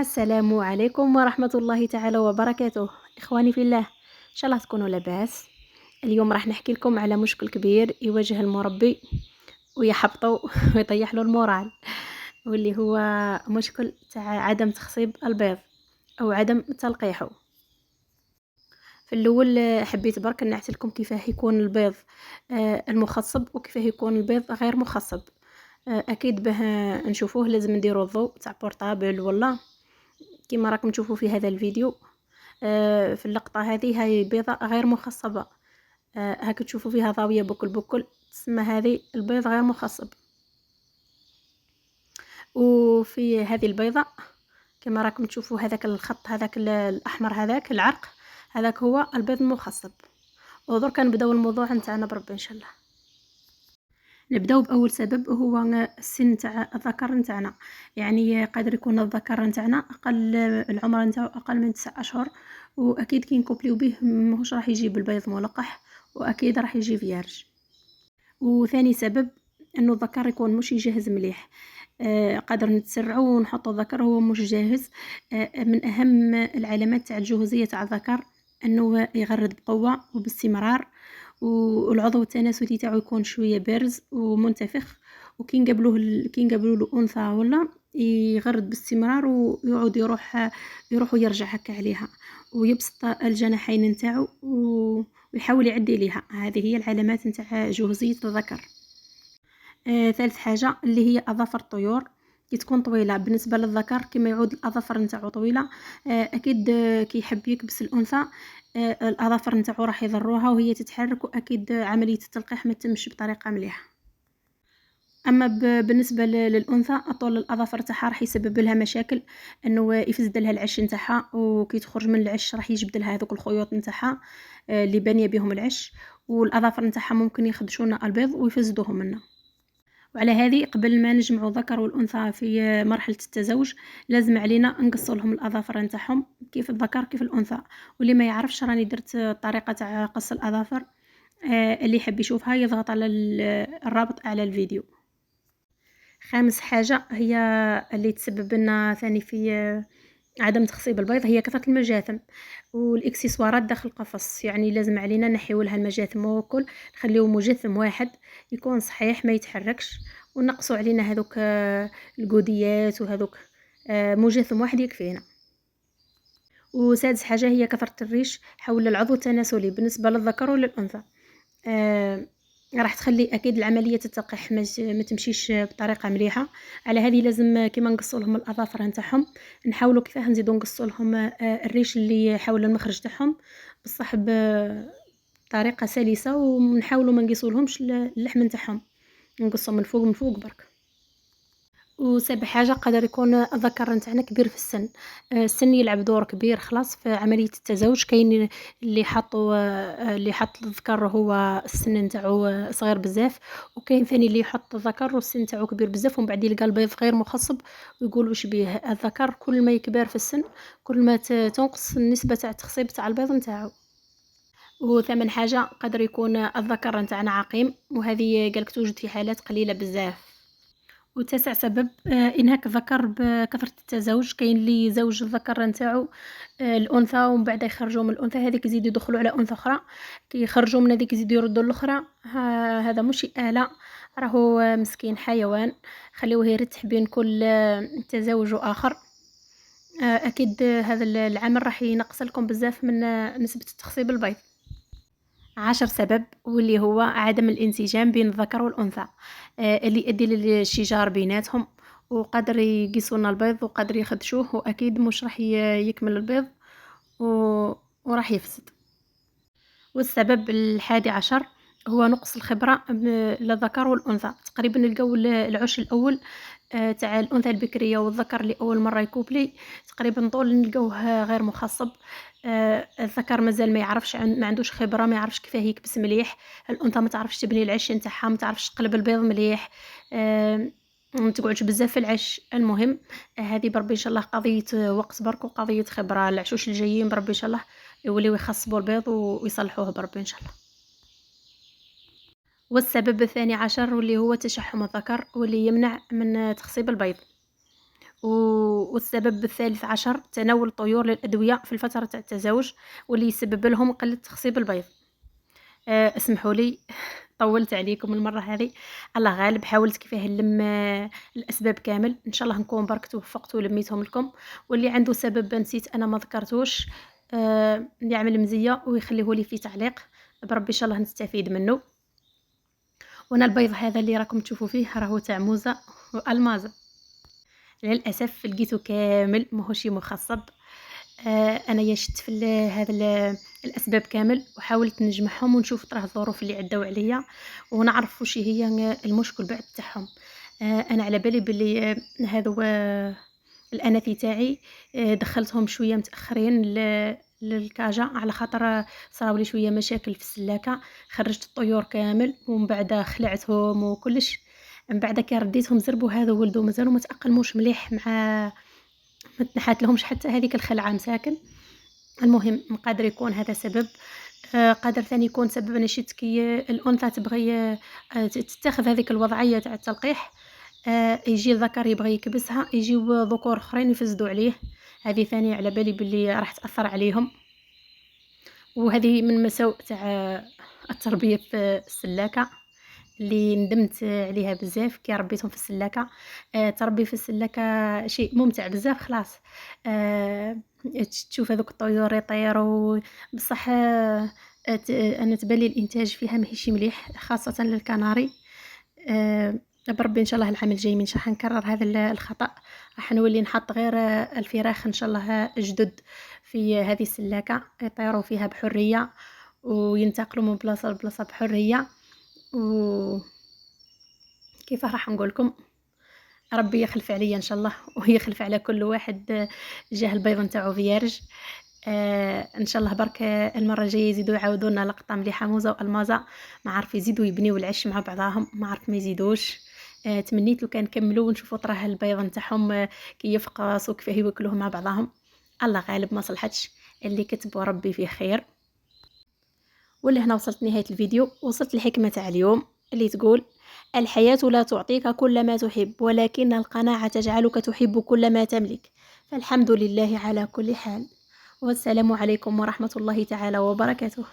السلام عليكم ورحمة الله تعالى وبركاته. إخواني في الله، إن شاء الله تكونوا لاباس. اليوم راح نحكي لكم على مشكل كبير يواجه المربي ويحبطه ويطيح له المورال، واللي هو مشكل تاع عدم تخصيب البيض أو عدم تلقيحه. في الأول حبيت برك نعت لكم كيفاه يكون البيض المخصب وكيفاه يكون البيض غير مخصب. أكيد به نشوفوه لازم نديرو الضوء تاع بورطابل ولا كما راكم تشوفوا في هذا الفيديو. في اللقطة هذه هاي بيضة غير مخصبة. هاك تشوفوا فيها ضاوية بكل بكل، تسمى هذه البيض غير مخصب. وفي هذه البيضة كما راكم تشوفوا هذاك الخط، هذاك الأحمر، هذاك العرق، هذاك هو البيض المخصب. ودرك نبداو الموضوع نتاعنا بربي إن شاء الله. نبداو باول سبب هو السن تاع الذكر نتاعنا. يعني قادر يكون الذكر نتاعنا اقل العمر نتاعو اقل من 9 اشهر، واكيد كي نكوبليو به ماهوش راح يجيب البيض ملقح، واكيد راح يجي فيارج. وثاني سبب انه الذكر يكون مش يجهز مليح. قادر نتسرعو ونحطو الذكر هو مش جاهز. من اهم العلامات تاع الجهوزيه تاع الذكر انه يغرد بقوه وباستمرار، والعضو التناسلي تاعو يكون شويه بارز ومنتفخ. وكي نقابلوه الانثى ولا يغرد باستمرار ويعود يروح ويرجع هكا عليها، ويبسط الجناحين نتاعو ويحاول يعدي ليها. هذه هي العلامات نتاع جهوزيه الذكر. ثالث حاجه اللي هي اظافر الطيور كي تكون طويله بالنسبه للذكر، كما يعود الاظافر نتاعو طويله. اكيد كي يحب يكبس الانثى الاظافر نتاعو راح يضروها وهي تتحرك، واكيد عمليه التلقيح ما تمش بطريقه مليحه. اما بالنسبه للانثى طول الاظافر تاعها راح يسبب لها مشاكل، انه يفسد لها العش نتاعها، وكي تخرج من العش راح يجبد لها هذوك الخيوط نتاعها اللي بانيه بهم العش، والاظافر نتاعها ممكن يخدشونا البيض ويفسدوهم منا. وعلى هذه قبل ما نجمعوا الذكر والانثى في مرحله التزاوج لازم علينا نقص لهم الاظافر نتاعهم كيف الذكر كيف الانثى. واللي ما يعرفش راني درت طريقه تاع قص الاظافر، اللي يحب يشوفها يضغط على الرابط على الفيديو. خامس حاجه هي اللي تسبب لنا ثاني في عدم تخصيب البيض هي كثرة المجاثم والاكسسوارات داخل القفص. يعني لازم علينا نحيو لها المجاثم وكل، نخليو مجثم واحد يكون صحيح ما يتحركش، ونقصوا علينا هذوك الجوديات وهذوك. مجثم واحد يكفينا. وسادس حاجة هي كثرة الريش حول العضو التناسلي بالنسبة للذكر وللأنثى. راح تخلي اكيد العمليه التلقيح ما تمشيش بطريقه مليحه. على هذه لازم كيما نقصوا لهم الاظافر نتاعهم نحاولوا كيفاه نزيدوا نقصوا لهم الريش اللي حول المخرج تاعهم بصح بطريقه سلسه، ونحاولوا ما نقصوا لهمش اللحم نتاعهم، نقصوا من فوق من فوق برك. وسابع حاجه قدر يكون الذكر نتاعنا كبير في السن. السن يلعب دور كبير خلاص في عمليه التزاوج. كاين اللي حط الذكر هو السن نتاعو صغير بزاف، وكاين ثاني اللي يحط الذكر والسن نتاعو كبير بزاف ومن بعد يلقى البيض غير مخصب ويقول واش بيه. الذكر كل ما يكبر في السن كل ما تنقص النسبه تاع التخصيب تاع البيض نتاعو. وثامن حاجه قدر يكون الذكر نتاعنا عقيم، وهذه قالك توجد في حالات قليله بزاف. وتاسع سبب انهاك الذكر بكثرة التزاوج. كاين اللي يزوج الذكر نتاعو الانثى ومن بعد يخرجوا من الانثى هذيك يزيدوا يدخلوا على انثى اخرى، كي يخرجوا من هذيك يزيدوا يردوا الاخرى. هذا مش آلة، راهو مسكين حيوان، خليوه يرتاح بين كل تزاوج واخر. اكيد هذا العمل راح ينقص لكم بزاف من نسبة تخصيب البيض. 10 سبب واللي هو عدم الانسجام بين الذكر والأنثى، اللي يؤدي للشجار بيناتهم، وقدر يقيسون البيض وقدر يخدشوه، وأكيد مش راح يكمل البيض وراح يفسد. والسبب 11 هو نقص الخبرة للذكر والأنثى. تقريبا نلقاو العش الأول تاع الأنثى البكرية والذكر اللي أول مرة يكوبلي تقريبا طول نلقاوه غير مخصب. الذكر مازال ما يعرفش، ما عندوش خبرة، ما يعرفش كيفاه يكبس مليح. الأنثى ما تعرفش تبني العش نتاعها، ما تعرفش تقلب البيض مليح، ما تقعدش بزاف في العش. المهم هذه بربي ان شاء الله قضيه وقت برك وقضيه خبره. العشوش الجايين بربي ان شاء الله يوليو يخصبوا البيض ويصلحوه بربي ان شاء الله. والسبب الثاني عشر واللي هو تشحم الذكر واللي يمنع من تخصيب البيض. والسبب الثالث عشر تناول الطيور للأدوية في الفترة تاع التزاوج، واللي يسبب لهم قلة تخصيب البيض. اسمحوا لي طولت عليكم المرة هذه. الله غالب، حاولت كيفاه نلم الأسباب كامل، إن شاء الله نكون برك توفقت ولميتهم لكم. واللي عنده سبب نسيت أنا ما ذكرتوش يعمل مزية ويخليه لي في تعليق، بربي إن شاء الله نستفيد منه. وانا البيض هذا اللي راكم تشوفوا فيه راهو تاع موزة والمازة. للاسف لقيته كامل ماهوش مخصب. انا شت في الاسباب كامل وحاولت نجمعهم ونشوف طرح الظروف اللي عداو عليا ونعرف وش هي المشكل بعد تاعهم. انا على بالي بلي هذا الاناثي تاعي دخلتهم شويه متاخرين للكاجا، على خاطر صراو لي شويه مشاكل في السلاكه. خرجت الطيور كامل ومن بعد خلعتهم وكلش. من بعد كي رديتهم زربوا هذا ولدوا مازالوا ما تاقلموش مليح مع، ما تنحات لهمش حتى هذيك الخلعه مساكن. المهم قادر يكون هذا سبب. قادر ثاني يكون سبب انا شفت كي الانثى تبغي تتخذ هذيك الوضعيه تاع التلقيح. يجي الذكر يبغي يكبسها، يجيو ذكور اخرين يفسدوا عليه. هذه ثاني على بالي باللي راح تاثر عليهم، وهذه من مساوئ تاع التربيه في السلاكه اللي ندمت عليها بزاف كي ربيتهم في السلاكه. تربي في السلاكه شيء ممتع بزاف خلاص. تشوف هذوك الطيور يطيروا بصح انا تبالي الانتاج فيها ماهيش مليح خاصه للكناري. بربي ان شاء الله العام الجاي مش راح نكرر هذا الخطا، راح نولي نحط غير الفراخ ان شاء الله جدد في هذه السلاكه يطيروا فيها بحريه وينتقلوا من بلاصه لبلاصه بحريه. كيف راح نقولكم، ربي يخلف عليا ان شاء الله ويخلف على كل واحد جاه البيض نتاعو فيارج. ان شاء الله برك المره الجايه يزيدوا يعاودونا لقطه مليحه موزه والمازه، ما عارف يزيدوا يبنيو العش مع بعضهم، ما عارف ما يزيدوش. تمنيت لو كان نكملوا ونشوفوا طراه البيض نتاعهم كي يفقس وكيفاه يوكلوه مع بعضهم. الله غالب ما صلحتش، اللي كتب وربي فيه خير. ولهنا وصلت نهايه الفيديو، وصلت الحكمه تاع اليوم اللي تقول: الحياة لا تعطيك كل ما تحب، ولكن القناعة تجعلك تحب كل ما تملك. فالحمد لله على كل حال. والسلام عليكم ورحمة الله تعالى وبركاته.